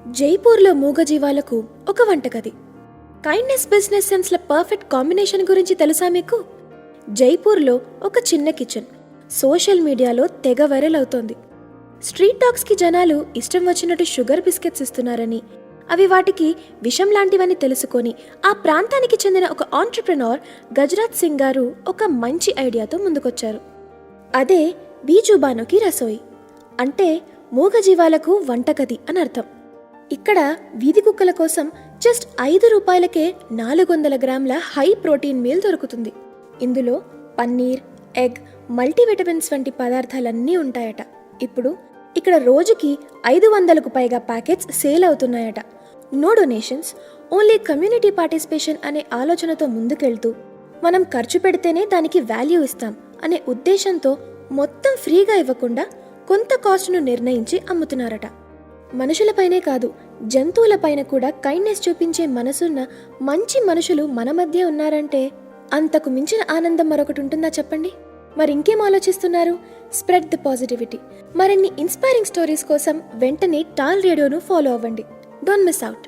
జైపూర్లో మూగజీవాలకు ఒక వంటగది. Kindness business సెన్స్ల perfect combination గురించి తెలుసా మీకు? జైపూర్లో ఒక చిన్న కిచెన్ సోషల్ మీడియాలో తెగ వైరల్ అవుతోంది. స్ట్రీట్ డాగ్స్కి జనాలు ఇష్టం వచ్చినట్టు షుగర్ బిస్కెట్స్ ఇస్తున్నారని, అవి వాటికి విషం లాంటివని తెలుసుకొని ఆ ప్రాంతానికి చెందిన ఒక ఆంట్రప్రెనర్ గజరాజ్ సింగ్ గారు ఒక మంచి ఐడియాతో ముందుకొచ్చారు. అదే బీజుబానోకి రసోయి, అంటే మూగజీవాలకు వంటగది అని అర్థం. ఇక్కడ వీధి కుక్కల కోసం జస్ట్ 5 రూపాయలకే 400 గ్రాముల హై ప్రోటీన్ మీల్ దొరుకుతుంది. ఇందులో పన్నీర్, ఎగ్, మల్టీవిటమిన్స్ వంటి పదార్థాలన్నీ ఉంటాయట. ఇప్పుడు ఇక్కడ రోజుకి 500కు పైగా ప్యాకెట్స్ సేల్ అవుతున్నాయట. No donations, only community participation అనే ఆలోచనతో ముందుకెళ్తూ, మనం ఖర్చు పెడితేనే దానికి వాల్యూ ఇస్తాం అనే ఉద్దేశంతో మొత్తం ఫ్రీగా ఇవ్వకుండా కొంత కాస్ట్ను నిర్ణయించి అమ్ముతున్నారట. మనుషులపైనే కాదు, జంతువులపైన కూడా కైండ్నెస్ చూపించే మనసున్న మంచి మనుషులు మన మధ్య ఉన్నారంటే అంతకు మించిన ఆనందం మరొకటి ఉంటుందా చెప్పండి? మరి ఇంకేం ఆలోచిస్తున్నారు? Spread the positivity. మరిన్ని ఇన్స్పైరింగ్ స్టోరీస్ కోసం వెంటనే టాల్ రేడియోను ఫాలో అవ్వండి. Don't miss out.